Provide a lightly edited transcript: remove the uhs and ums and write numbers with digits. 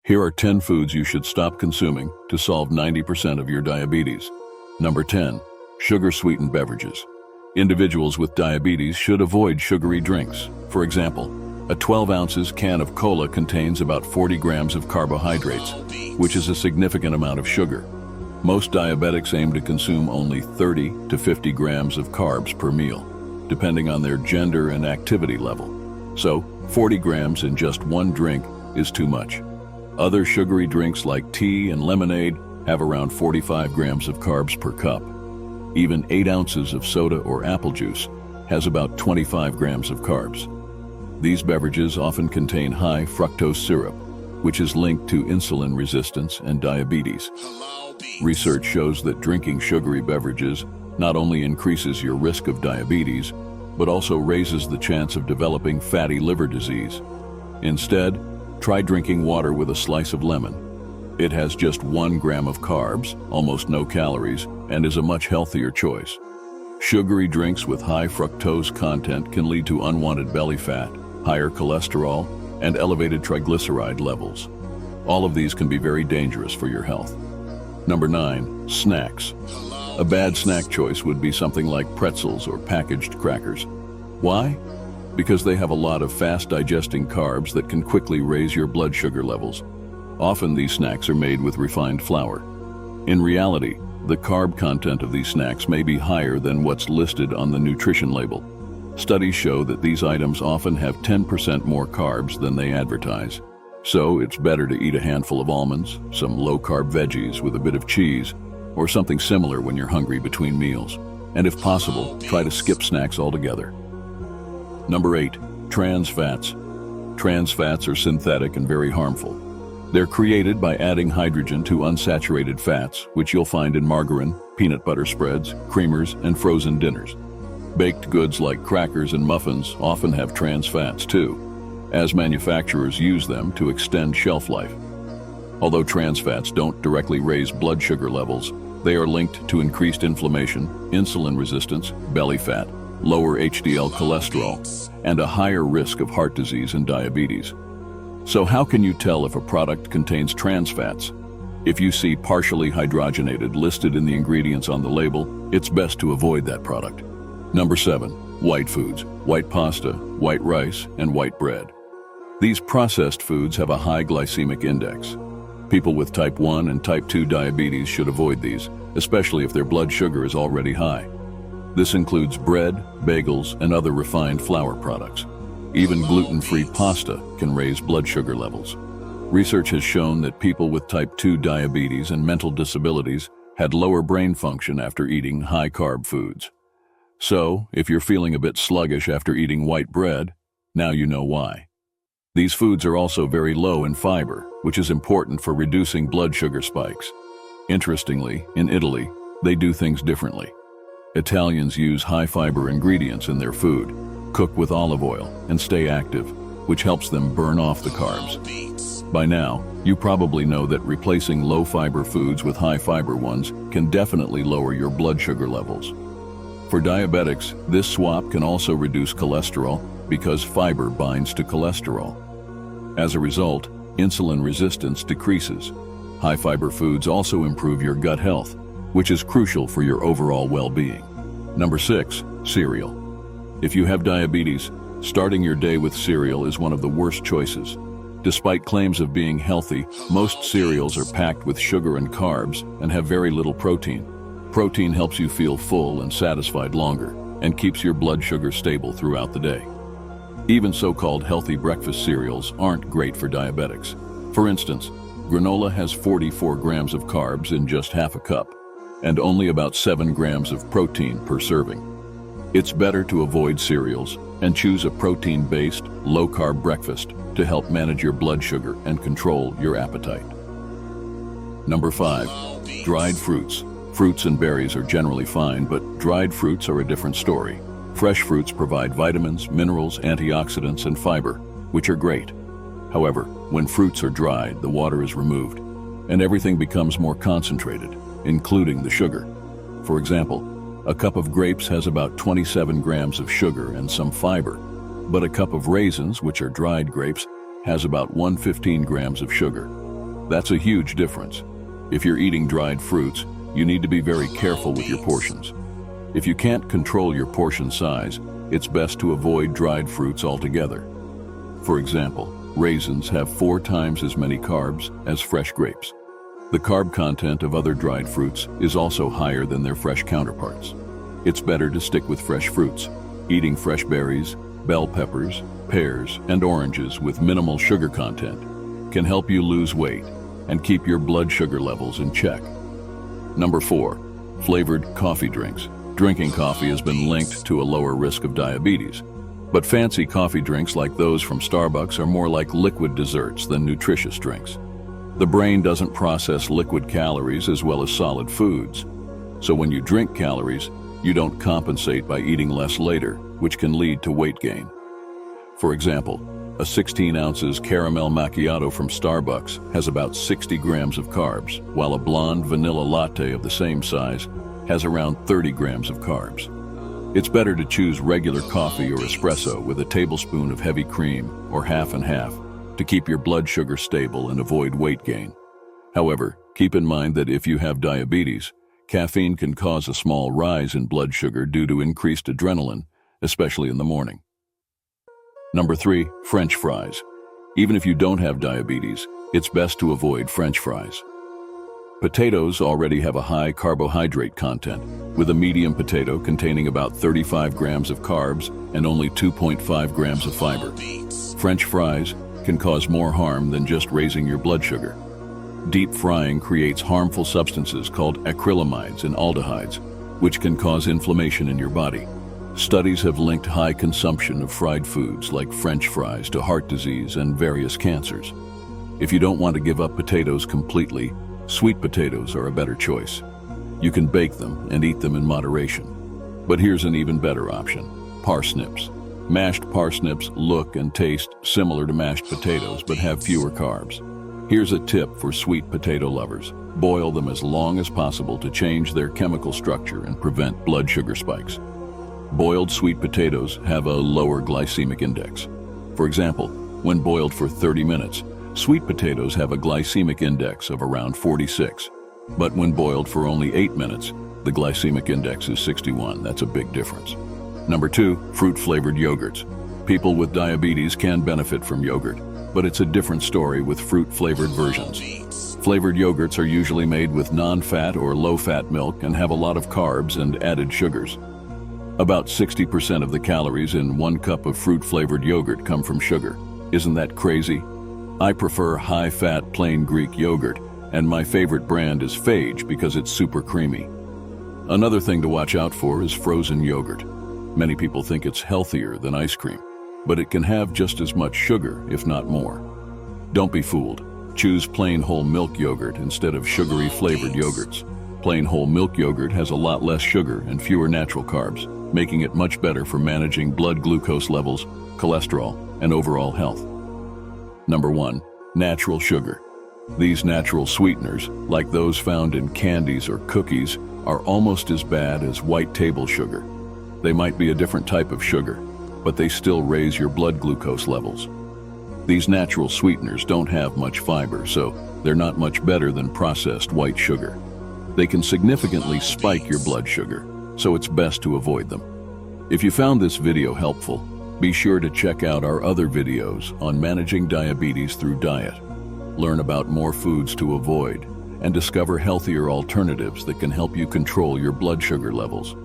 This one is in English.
Here are 10 foods you should stop consuming to solve 90% of your diabetes. Number 10. Sugar-sweetened beverages. Individuals with diabetes should avoid sugary drinks. For example, a 12 ounces can of cola contains about 40 grams of carbohydrates, which is a significant amount of sugar. Most diabetics aim to consume only 30 to 50 grams of carbs per meal, depending on their gender and activity level. So, 40 grams in just one drink is too much. Other sugary drinks like tea and lemonade have around 45 grams of carbs per cup. Even 8 ounces of soda or apple juice has about 25 grams of carbs. These beverages often contain high fructose syrup, which is linked to insulin resistance and diabetes. Research shows that drinking sugary beverages not only increases your risk of diabetes, but also raises the chance of developing fatty liver disease. Instead, try drinking water with a slice of lemon. It has just 1 gram of carbs, almost no calories, and is a much healthier choice. Sugary drinks with high fructose content can lead to unwanted belly fat, higher cholesterol, and elevated triglyceride levels. All of these can be very dangerous for your health. Number 9. Snacks. A bad snack choice would be something like pretzels or packaged crackers. Why? Because they have a lot of fast-digesting carbs that can quickly raise your blood sugar levels. Often these snacks are made with refined flour. In reality, the carb content of these snacks may be higher than what's listed on the nutrition label. Studies show that these items often have 10% more carbs than they advertise. So it's better to eat a handful of almonds, some low-carb veggies with a bit of cheese, or something similar when you're hungry between meals. And if possible, try to skip snacks altogether. Number 8. Trans fats. Trans fats are synthetic and very harmful. They're created by adding hydrogen to unsaturated fats, which you'll find in margarine, peanut butter spreads, creamers, and frozen dinners. Baked goods like crackers and muffins often have trans fats too, as manufacturers use them to extend shelf life. Although trans fats don't directly raise blood sugar levels, they are linked to increased inflammation, insulin resistance, belly fat, lower HDL cholesterol, and a higher risk of heart disease and diabetes. So how can you tell if a product contains trans fats? If you see partially hydrogenated listed in the ingredients on the label, it's best to avoid that product. Number 7. White foods, white pasta, white rice, and white bread. These processed foods have a high glycemic index. People with type 1 and type 2 diabetes should avoid these, especially if their blood sugar is already high. This includes bread, bagels, and other refined flour products. Even gluten-free pasta can raise blood sugar levels. Research has shown that people with type 2 diabetes and mental disabilities had lower brain function after eating high-carb foods. So, if you're feeling a bit sluggish after eating white bread, now you know why. These foods are also very low in fiber, which is important for reducing blood sugar spikes. Interestingly, in Italy, they do things differently. Italians use high-fiber ingredients in their food, cook with olive oil, and stay active, which helps them burn off the carbs. By now, you probably know that replacing low-fiber foods with high-fiber ones can definitely lower your blood sugar levels. For diabetics, this swap can also reduce cholesterol because fiber binds to cholesterol. As a result, insulin resistance decreases. High-fiber foods also improve your gut health, which is crucial for your overall well-being. Number 6. Cereal. If you have diabetes, starting your day with cereal is one of the worst choices. Despite claims of being healthy, most cereals are packed with sugar and carbs and have very little protein. Protein helps you feel full and satisfied longer and keeps your blood sugar stable throughout the day. Even so-called healthy breakfast cereals aren't great for diabetics. For instance, granola has 44 grams of carbs in just half a cup, and only about 7 grams of protein per serving. It's better to avoid cereals and choose a protein-based, low-carb breakfast to help manage your blood sugar and control your appetite. Number 5. Dried fruits. Fruits and berries are generally fine, but dried fruits are a different story. Fresh fruits provide vitamins, minerals, antioxidants, and fiber, which are great. However, when fruits are dried, the water is removed, and everything becomes more concentrated, including the sugar. For example, a cup of grapes has about 27 grams of sugar and some fiber, but a cup of raisins, which are dried grapes, has about 115 grams of sugar. That's a huge difference. If you're eating dried fruits, you need to be very careful with your portions. If you can't control your portion size, it's best to avoid dried fruits altogether. For example, raisins have 4 times as many carbs as fresh grapes. The carb content of other dried fruits is also higher than their fresh counterparts. It's better to stick with fresh fruits. Eating fresh berries, bell peppers, pears, and oranges with minimal sugar content can help you lose weight and keep your blood sugar levels in check. Number 4, flavored coffee drinks. Drinking coffee has been linked to a lower risk of diabetes, but fancy coffee drinks like those from Starbucks are more like liquid desserts than nutritious drinks. The brain doesn't process liquid calories as well as solid foods, so when you drink calories, you don't compensate by eating less later, which can lead to weight gain. For example, a 16 ounces caramel macchiato from Starbucks has about 60 grams of carbs, while a blonde vanilla latte of the same size has around 30 grams of carbs. It's better to choose regular coffee or espresso with a tablespoon of heavy cream or half and half to keep your blood sugar stable and avoid weight gain. However, keep in mind that if you have diabetes, caffeine can cause a small rise in blood sugar due to increased adrenaline, especially in the morning. Number 3, French fries. Even if you don't have diabetes, it's best to avoid French fries. Potatoes already have a high carbohydrate content, with a medium potato containing about 35 grams of carbs and only 2.5 grams of fiber. French fries can cause more harm than just raising your blood sugar. Deep frying creates harmful substances called acrylamides and aldehydes, which can cause inflammation in your body. Studies have linked high consumption of fried foods like French fries to heart disease and various cancers. If you don't want to give up potatoes completely, sweet potatoes are a better choice. You can bake them and eat them in moderation. But here's an even better option: parsnips. Mashed parsnips look and taste similar to mashed potatoes but have fewer carbs. Here's a tip for sweet potato lovers: boil them as long as possible to change their chemical structure and prevent blood sugar spikes. Boiled sweet potatoes have a lower glycemic index. For example, when boiled for 30 minutes, sweet potatoes have a glycemic index of around 46. But when boiled for only 8 minutes, the glycemic index is 61. That's a big difference. Number 2, fruit-flavored yogurts. People with diabetes can benefit from yogurt, but it's a different story with fruit-flavored versions. Flavored yogurts are usually made with non-fat or low-fat milk and have a lot of carbs and added sugars. About 60% of the calories in 1 cup of fruit-flavored yogurt come from sugar. Isn't that crazy? I prefer high-fat plain Greek yogurt, and my favorite brand is Phage because it's super creamy. Another thing to watch out for is frozen yogurt. Many people think it's healthier than ice cream, but it can have just as much sugar, if not more. Don't be fooled. Choose plain whole milk yogurt instead of sugary flavored yogurts. Plain whole milk yogurt has a lot less sugar and fewer natural carbs, making it much better for managing blood glucose levels, cholesterol, and overall health. Number 1, natural sugar. These natural sweeteners, like those found in candies or cookies, are almost as bad as white table sugar. They might be a different type of sugar, but they still raise your blood glucose levels. These natural sweeteners don't have much fiber, so they're not much better than processed white sugar. They can significantly spike your blood sugar, so it's best to avoid them. If you found this video helpful, be sure to check out our other videos on managing diabetes through diet. Learn about more foods to avoid and discover healthier alternatives that can help you control your blood sugar levels.